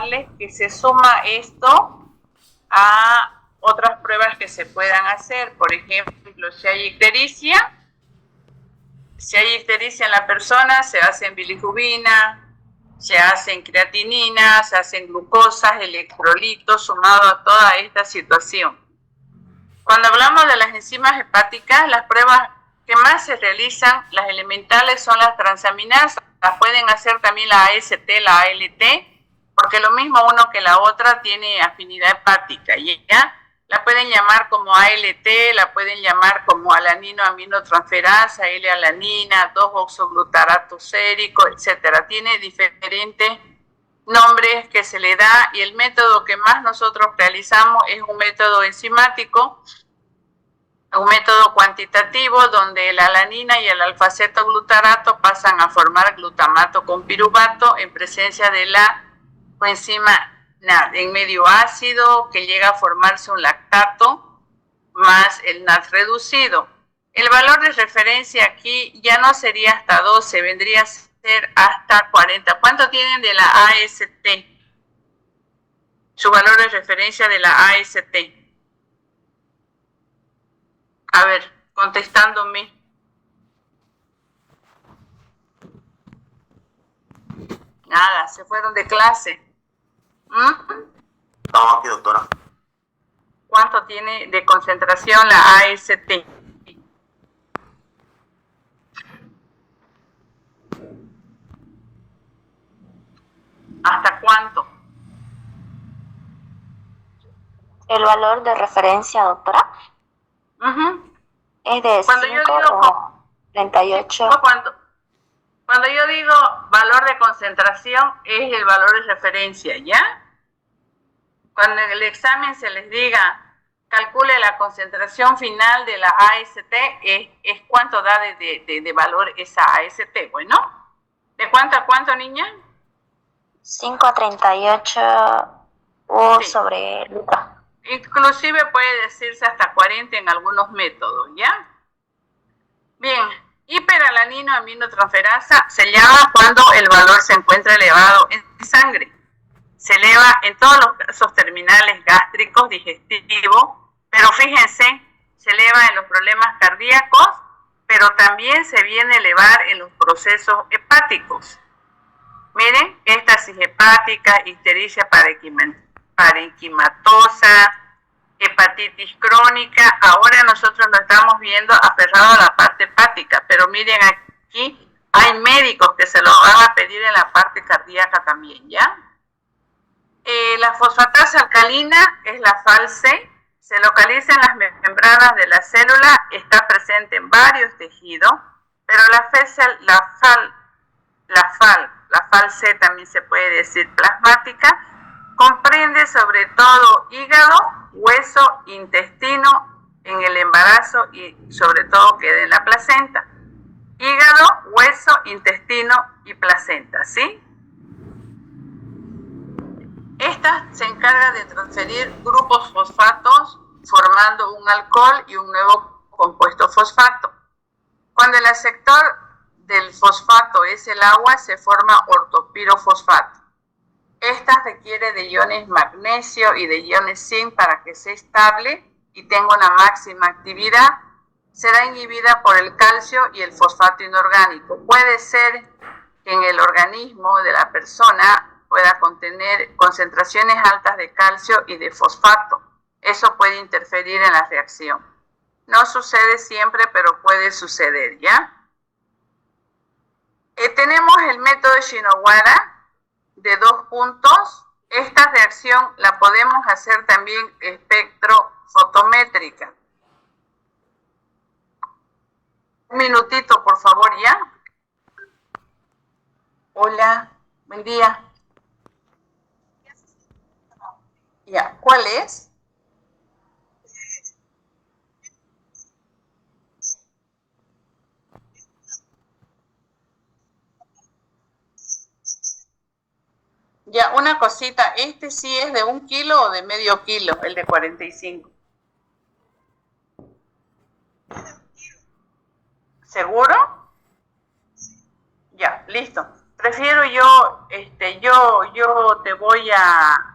comentarles que se suma esto a otras pruebas que se puedan hacer. Por ejemplo, si hay ictericia en la persona, se hace en bilirrubina, se hacen creatinina, se hacen glucosas, electrolitos, sumado a toda esta situación. Cuando hablamos de las enzimas hepáticas, las pruebas que más se realizan, las elementales, son las transaminasas. Las pueden hacer también la AST, la ALT, porque lo mismo uno que la otra tiene afinidad hepática, ¿ya? La pueden llamar como ALT, la pueden llamar como alanino-aminotransferasa, L-alanina, 2-oxoglutarato sérico, etc. Tiene diferentes nombres que se le da, y el método que más nosotros realizamos es un método enzimático, un método cuantitativo, donde la alanina y el alfa-cetoglutarato pasan a formar glutamato con piruvato en presencia de la coenzima NAD en medio ácido, que llega a formarse un lactato más el NAD reducido. El valor de referencia aquí ya no sería hasta 12, vendría a ser hasta 40. ¿Cuánto tienen de la AST? Su valor de referencia de la AST. A ver, contestándome. Nada, se fueron de clase. Estamos aquí, doctora. ¿Cuánto tiene de concentración la AST? ¿Hasta cuánto? ¿El valor de referencia, doctora? Es de 5 o 38. Cuando yo digo valor de concentración, es el valor de referencia, ¿ya? Cuando en el examen se les diga, calcule la concentración final de la AST, es cuánto da de valor esa AST, bueno. ¿De cuánto a cuánto, niña? 5 a 38 U sí. Sobre litro. Inclusive puede decirse hasta 40 en algunos métodos, ¿ya? Bien, hiperalanino-aminotransferasa se llama cuando el valor se encuentra elevado en sangre. Se eleva en todos los casos terminales gástricos, digestivos, pero fíjense, se eleva en los problemas cardíacos, pero también se viene a elevar en los procesos hepáticos. Miren, éstasis hepática, ictericia parenquimatosa, hepatitis crónica. Ahora nosotros nos estamos viendo aferrados a la parte hepática, pero miren aquí, hay médicos que se lo van a pedir en la parte cardíaca también, ¿ya? La fosfatasa alcalina es la FAL-C, se localiza en las membranas de la célula, está presente en varios tejidos, pero la FAL-C también se puede decir plasmática, comprende sobre todo hígado, hueso, intestino en el embarazo y sobre todo queda en la placenta. Hígado, hueso, intestino y placenta, ¿sí? Esta se encarga de transferir grupos fosfatos formando un alcohol y un nuevo compuesto fosfato. Cuando el aceptor del fosfato es el agua, se forma ortopirofosfato. Esta requiere de iones magnesio y de iones zinc para que sea estable y tenga una máxima actividad. Será inhibida por el calcio y el fosfato inorgánico. Puede ser que en el organismo de la persona pueda contener concentraciones altas de calcio y de fosfato. Eso puede interferir en la reacción. No sucede siempre, pero puede suceder, ¿ya? Tenemos el método Shinohara de 2 puntos. Esta reacción la podemos hacer también espectrofotométrica. Un minutito, por favor, ¿ya? Hola, buen día. Ya, ¿cuál es? Ya, una cosita, ¿este sí es de 1 kilo o de medio kilo, el de 45? ¿Seguro? Ya, listo. Prefiero yo te voy a...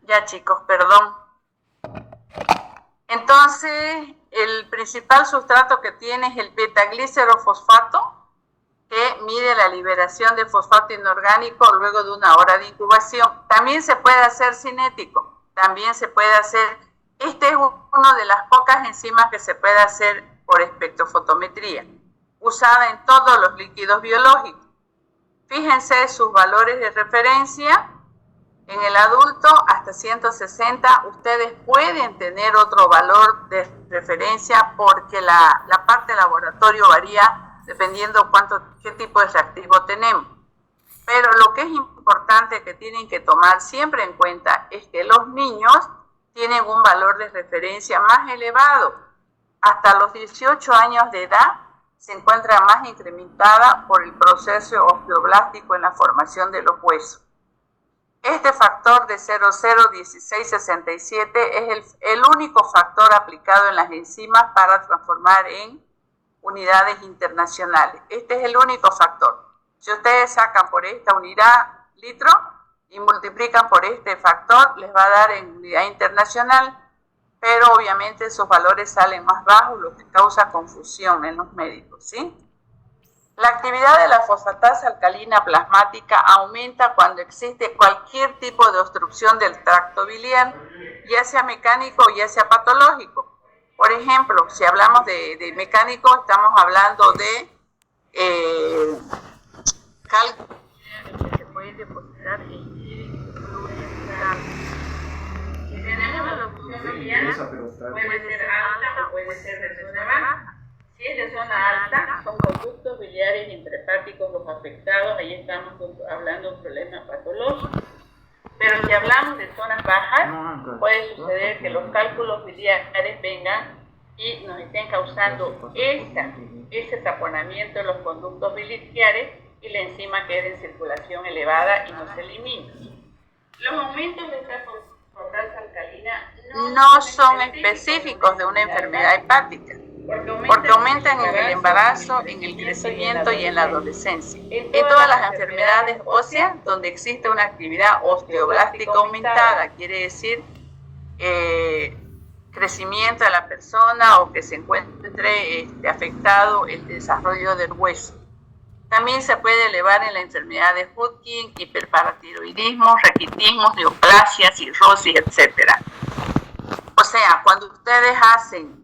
Ya chicos, perdón. Entonces, el principal sustrato que tiene es el betaglicerofosfato, que mide la liberación de fosfato inorgánico luego de 1 hora de incubación. También se puede hacer cinético, también se puede hacer, este es uno de las pocas enzimas que se puede hacer por espectrofotometría, usada en todos los líquidos biológicos. Fíjense sus valores de referencia. En el adulto, hasta 160, ustedes pueden tener otro valor de referencia porque la parte de laboratorio varía dependiendo qué tipo de reactivo tenemos. Pero lo que es importante que tienen que tomar siempre en cuenta es que los niños tienen un valor de referencia más elevado. Hasta los 18 años de edad se encuentra más incrementada por el proceso osteoblástico en la formación de los huesos. Este factor de 001667 es el único factor aplicado en las enzimas para transformar en unidades internacionales. Este es el único factor. Si ustedes sacan por esta unidad litro y multiplican por este factor, les va a dar en unidad internacional, pero obviamente esos valores salen más bajos, lo que causa confusión en los médicos, ¿sí? La actividad de la fosfatasa alcalina plasmática aumenta cuando existe cualquier tipo de obstrucción del tracto biliar, ya sea mecánico o ya sea patológico. Por ejemplo, si hablamos de mecánico, estamos hablando de cálculo que se puede depositar en pluricelular. Si tenemos la obstrucción biliar, puede ser alta o puede ser de zona baja. Si es de zona alta, son conductos biliares intrahepáticos los afectados, ahí estamos hablando de un problema patológico. Pero si hablamos de zonas bajas, puede suceder que los cálculos biliares vengan y nos estén causando ese taponamiento de los conductos biliares y la enzima quede en circulación elevada y no se elimina. Los aumentos de esta fosfatasa alcalina no son específicos de una enfermedad hepática, porque aumentan en el embarazo, en el crecimiento y en la adolescencia. En todas las enfermedades óseas donde existe una actividad osteoblástica aumentada, quiere decir crecimiento de la persona o que se encuentre afectado el desarrollo del hueso. También se puede elevar en la enfermedad de Hodgkin, hiperparatiroidismo, raquitismo, neoplasia, cirrosis, etc. O sea, cuando ustedes hacen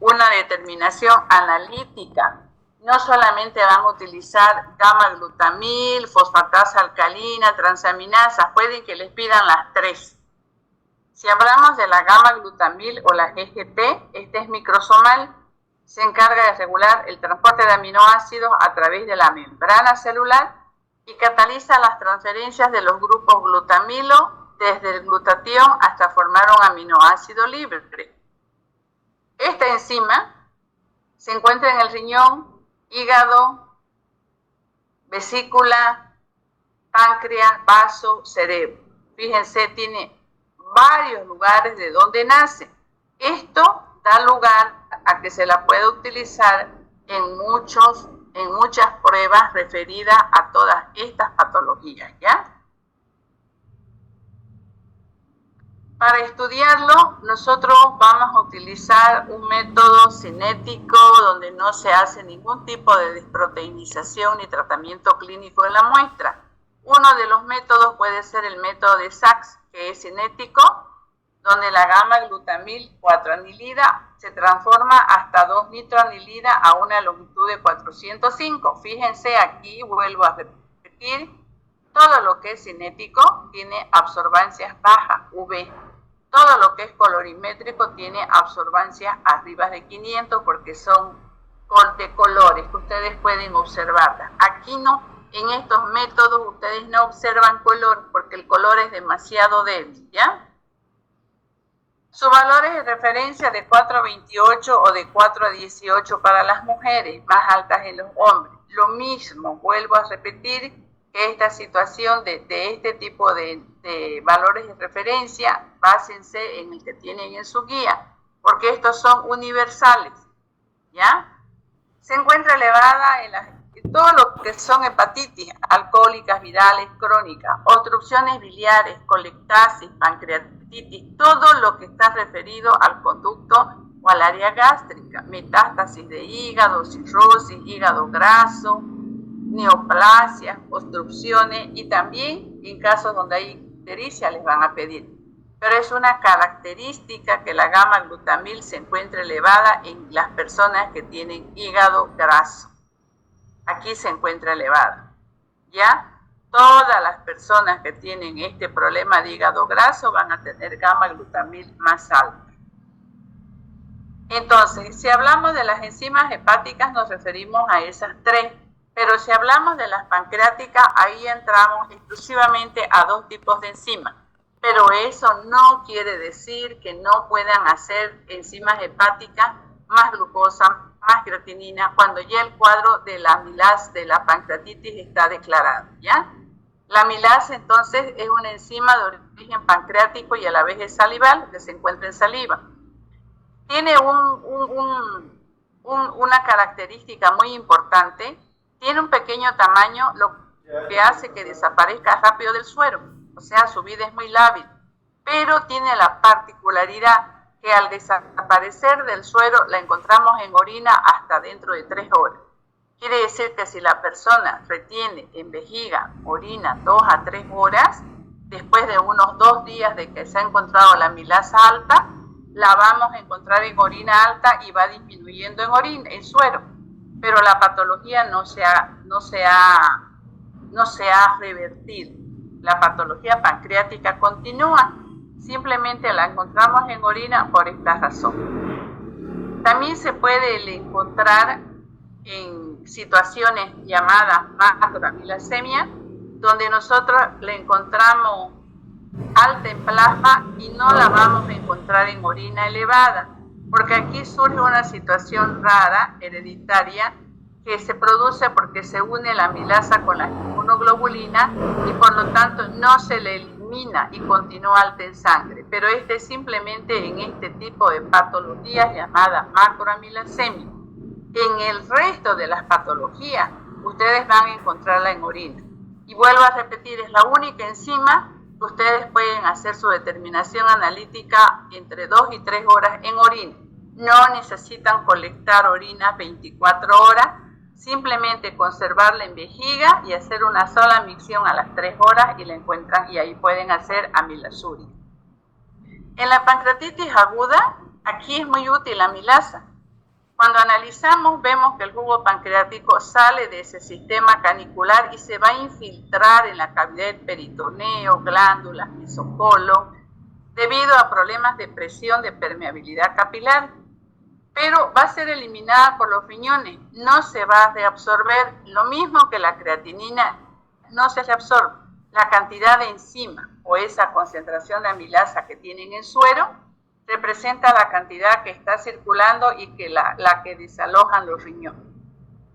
una determinación analítica, no solamente van a utilizar gamma-glutamil, fosfatasa alcalina, transaminasas, pueden que les pidan las 3. Si hablamos de la gamma-glutamil o la GGT, este es microsomal, se encarga de regular el transporte de aminoácidos a través de la membrana celular y cataliza las transferencias de los grupos glutamilo desde el glutatión hasta formar un aminoácido libre. Esta enzima se encuentra en el riñón, hígado, vesícula, páncreas, vaso, cerebro. Fíjense, tiene varios lugares de donde nace. Esto da lugar a que se la pueda utilizar en muchas pruebas referidas a todas estas patologías, ¿ya? Para estudiarlo, nosotros vamos a utilizar un método cinético donde no se hace ningún tipo de desproteinización ni tratamiento clínico en la muestra. Uno de los métodos puede ser el método de Sachs, que es cinético, donde la gamma-glutamil 4-anilida se transforma hasta 2-nitroanilida a una longitud de 405. Fíjense aquí, vuelvo a repetir, todo lo que es cinético tiene absorbancias bajas, UV. Todo lo que es colorimétrico tiene absorbancia arriba de 500 porque son de colores que ustedes pueden observarlas. Aquí no, en estos métodos ustedes no observan color porque el color es demasiado débil, ¿ya? Sus valores de referencia de 4 a 28 o de 4 a 18 para las mujeres, más altas en los hombres. Lo mismo, vuelvo a repetir, que esta situación de este tipo de valores de referencia, básense en el que tienen en su guía, porque estos son universales, ¿ya? Se encuentra elevada en todo lo que son hepatitis, alcohólicas, virales, crónicas, obstrucciones biliares, colectasis, pancreatitis, todo lo que está referido al conducto o al área gástrica, metástasis de hígado, cirrosis, hígado graso, neoplasias, obstrucciones y también en casos donde hay ictericia les van a pedir. Pero es una característica que la gamma-glutamil se encuentra elevada en las personas que tienen hígado graso. Aquí se encuentra elevada, ¿ya? Todas las personas que tienen este problema de hígado graso van a tener gamma-glutamil más alta. Entonces, si hablamos de las enzimas hepáticas, nos referimos a esas tres. Pero si hablamos de las pancreáticas, ahí entramos exclusivamente a dos tipos de enzimas. Pero eso no quiere decir que no puedan hacer enzimas hepáticas más glucosa, más creatinina, cuando ya el cuadro de la amilasa de la pancreatitis está declarado, ¿ya? La amilasa, entonces, es una enzima de origen pancreático y a la vez es salival, que se encuentra en saliva. Tiene una característica muy importante. Tiene un pequeño tamaño, lo que hace que desaparezca rápido del suero, o sea, su vida es muy lábil, pero tiene la particularidad que al desaparecer del suero la encontramos en orina hasta dentro de 3 horas. Quiere decir que si la persona retiene en vejiga orina 2 a 3 horas, después de unos 2 días de que se ha encontrado la amilasa alta, la vamos a encontrar en orina alta y va disminuyendo en orina, en suero. Pero la patología no se ha revertido. La patología pancreática continúa, simplemente la encontramos en orina por esta razón. También se puede encontrar en situaciones llamadas macroamilasemia, donde nosotros le encontramos alta en plasma y no la vamos a encontrar en orina elevada, porque aquí surge una situación rara, hereditaria, que se produce porque se une la amilasa con la inmunoglobulina y por lo tanto no se le elimina y continúa alta en sangre. Pero simplemente en este tipo de patologías llamadas macroamilasemia. En el resto de las patologías, ustedes van a encontrarla en orina. Y vuelvo a repetir, es la única enzima que ustedes pueden hacer su determinación analítica entre 2 y 3 horas en orina. No necesitan colectar orina 24 horas, simplemente conservarla en vejiga y hacer una sola micción a las 3 horas y la encuentran y ahí pueden hacer amilasuria. En la pancreatitis aguda, aquí es muy útil la amilasa. Cuando analizamos, vemos que el jugo pancreático sale de ese sistema canicular y se va a infiltrar en la cavidad del peritoneo, glándulas, mesocolo, debido a problemas de presión de permeabilidad capilar. Pero va a ser eliminada por los riñones, no se va a reabsorber, lo mismo que la creatinina no se reabsorbe. La cantidad de enzima o esa concentración de amilasa que tienen en suero representa la cantidad que está circulando y que la que desalojan los riñones.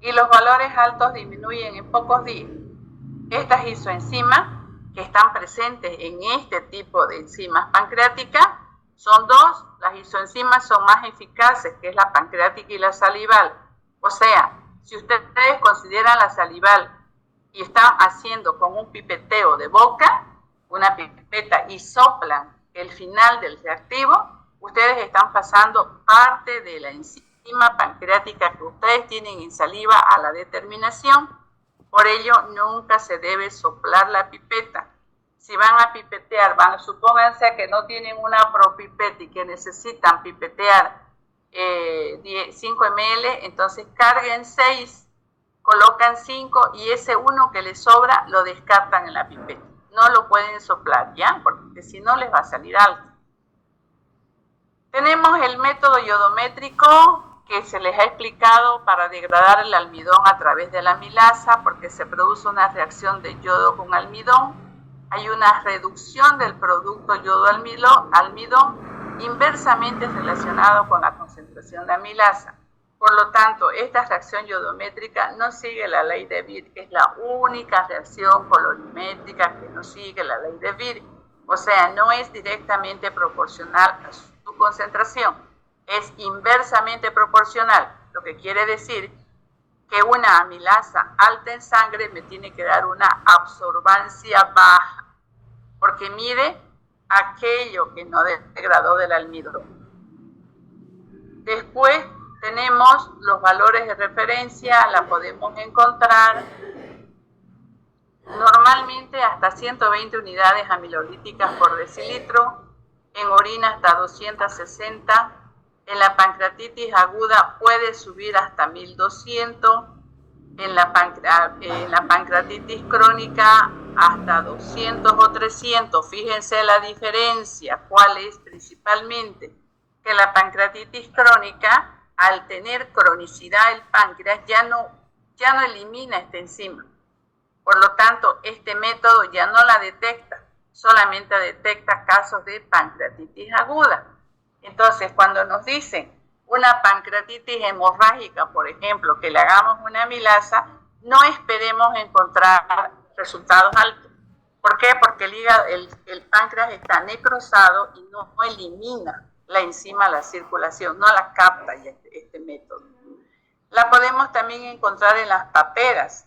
Y los valores altos disminuyen en pocos días. Estas isoenzimas que están presentes en este tipo de enzimas pancreáticas son dos. Las isoenzimas son más eficaces, que es la pancreática y la salival. O sea, si ustedes consideran la salival y están haciendo con un pipeteo de boca, una pipeta, y soplan el final del reactivo, ustedes están pasando parte de la enzima pancreática que ustedes tienen en saliva a la determinación. Por ello, nunca se debe soplar la pipeta. Si van a pipetear, supónganse que no tienen una propipeta y que necesitan pipetear 5 ml, entonces carguen 6, colocan 5 y ese 1 que les sobra lo descartan en la pipeta. No lo pueden soplar, ¿ya? Porque si no les va a salir alto. Tenemos el método iodométrico que se les ha explicado para degradar el almidón a través de la amilasa, porque se produce una reacción de yodo con almidón. Hay una reducción del producto yodo-almidón inversamente relacionado con la concentración de amilasa. Por lo tanto, esta reacción iodométrica no sigue la ley de Beer, es la única reacción colorimétrica que no sigue la ley de Beer. O sea, no es directamente proporcional a su concentración, es inversamente proporcional, lo que quiere decir que una amilasa alta en sangre me tiene que dar una absorbancia baja, porque mide aquello que no degradó del almidón. Después tenemos los valores de referencia, la podemos encontrar normalmente hasta 120 unidades amilolíticas por decilitro, en orina hasta 260, en la pancreatitis aguda puede subir hasta 1200, en la pancreatitis crónica hasta 200 o 300. Fíjense la diferencia, ¿cuál es principalmente? Que la pancreatitis crónica, al tener cronicidad el páncreas, ya no elimina esta enzima. Por lo tanto, este método ya no la detecta, solamente detecta casos de pancreatitis aguda. Entonces, cuando nos dicen una pancreatitis hemorrágica, por ejemplo, que le hagamos una amilasa, no esperemos encontrar resultados altos. ¿Por qué? Porque el páncreas está necrosado y no elimina la enzima a la circulación, no la capta este método. La podemos también encontrar en las paperas,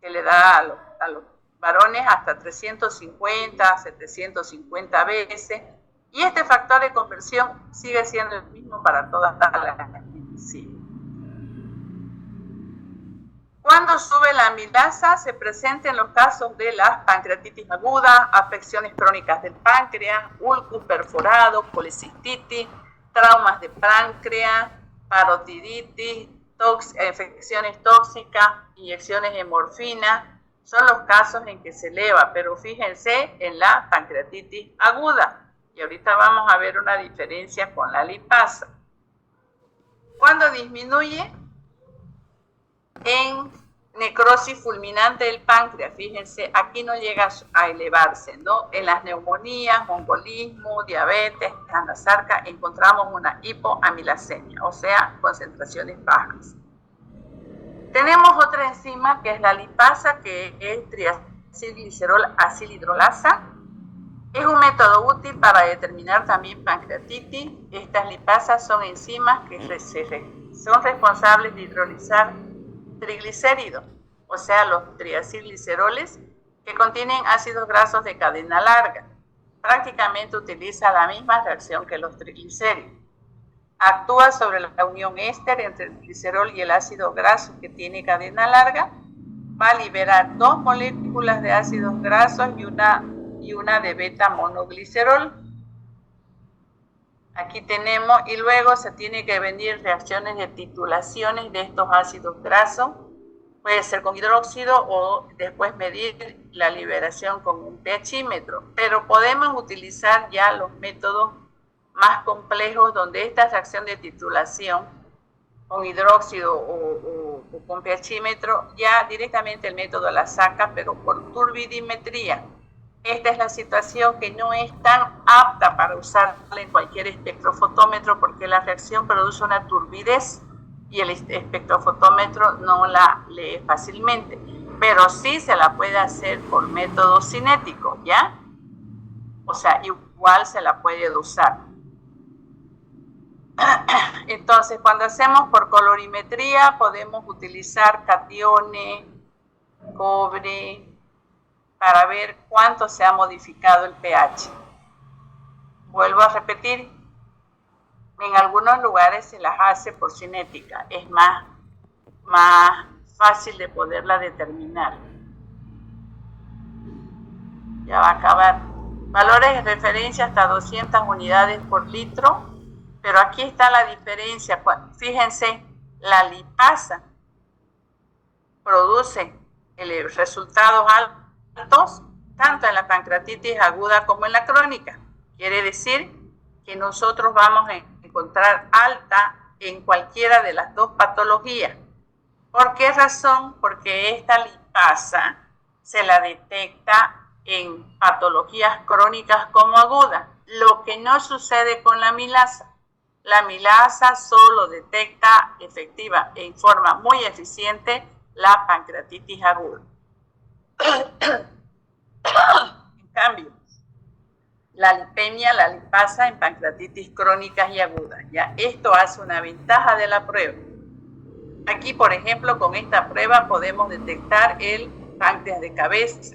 que le da a los varones hasta 350, 750 veces, y este factor de conversión sigue siendo el mismo para todas las enzimas. Cuando sube la amilasa, se presenta en los casos de las pancreatitis aguda, afecciones crónicas del páncreas, ulcus perforado, colecistitis, traumas de páncreas, parotiditis, infecciones tóxicas, inyecciones de morfina, son los casos en que se eleva, pero fíjense en la pancreatitis aguda. Y ahorita vamos a ver una diferencia con la lipasa. Cuando disminuye en necrosis fulminante del páncreas, fíjense, aquí no llega a elevarse, ¿no? En las neumonías, mongolismo, diabetes, anasarca, encontramos una hipoamilasemia, o sea, concentraciones bajas. Tenemos otra enzima que es la lipasa, que es triacilglicerol acilhidrolasa. Es un método útil para determinar también pancreatitis. Estas lipasas son enzimas que son responsables de hidrolizar triglicéridos, o sea, los triacilgliceroles, que contienen ácidos grasos de cadena larga. Prácticamente utiliza la misma reacción que los triglicéridos. Actúa sobre la unión éster entre el glicerol y el ácido graso que tiene cadena larga. Va a liberar 2 moléculas de ácidos grasos y una de beta monoglicerol. Aquí tenemos, y luego se tiene que venir reacciones de titulaciones de estos ácidos grasos. Puede ser con hidróxido o después medir la liberación con un pHímetro. Pero podemos utilizar ya los métodos más complejos donde esta reacción de titulación con hidróxido o con pHímetro, ya directamente el método la saca, pero por turbidimetría. Esta es la situación que no es tan apta para usarla en cualquier espectrofotómetro porque la reacción produce una turbidez y el espectrofotómetro no la lee fácilmente, pero sí se la puede hacer por método cinético, ¿ya? O sea, igual se la puede usar. Entonces, cuando hacemos por colorimetría, podemos utilizar cationes, cobre, para ver cuánto se ha modificado el pH. Vuelvo a repetir, en algunos lugares se las hace por cinética, es más fácil de poderla determinar. Ya va a acabar. Valores de referencia hasta 200 unidades por litro, pero aquí está la diferencia. Fíjense, la lipasa produce resultados altos tanto en la pancreatitis aguda como en la crónica. Quiere decir que nosotros vamos a encontrar alta en cualquiera de las dos patologías. ¿Por qué razón? Porque esta lipasa se la detecta en patologías crónicas como agudas, lo que no sucede con la milasa. La milasa solo detecta efectiva en forma muy eficiente la pancreatitis aguda. En cambio, la lipemia, la lipasa en pancreatitis crónicas y agudas. ¿Ya? Esto hace una ventaja de la prueba. Aquí, por ejemplo, con esta prueba podemos detectar el páncreas de cabeza,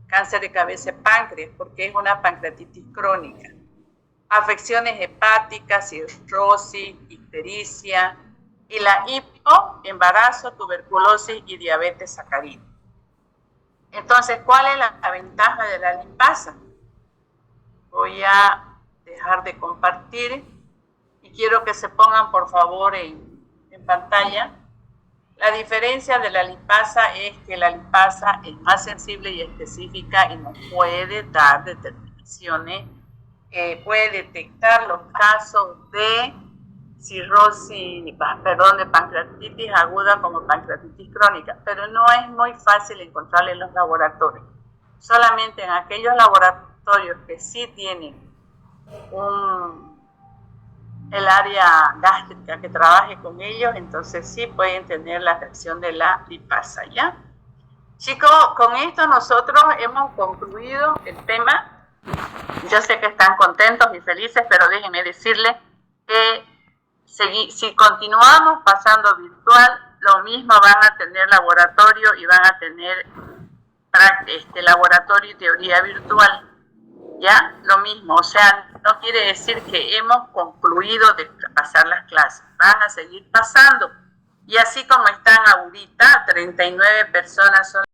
cáncer de cabeza de páncreas, porque es una pancreatitis crónica. Afecciones hepáticas, cirrosis, ictericia, y la hipo, embarazo, tuberculosis y diabetes sacarídea. Entonces, ¿cuál es la ventaja de la lipasa? Voy a dejar de compartir y quiero que se pongan, por favor, en pantalla. La diferencia de la lipasa es que la lipasa es más sensible y específica y nos puede dar determinaciones, puede detectar los casos de cirrosis, de pancreatitis aguda como pancreatitis crónica, pero no es muy fácil encontrarla en los laboratorios. Solamente en aquellos laboratorios que sí tienen el área gástrica que trabaje con ellos, entonces sí pueden tener la reacción de la lipasa, ¿ya? Chicos, con esto nosotros hemos concluido el tema. Yo sé que están contentos y felices, pero déjenme decirles que si continuamos pasando virtual, lo mismo van a tener laboratorio y van a tener laboratorio y teoría virtual. ¿Ya? Lo mismo, o sea, no quiere decir que hemos concluido de pasar las clases, van a seguir pasando. Y así como están ahorita, 39 personas son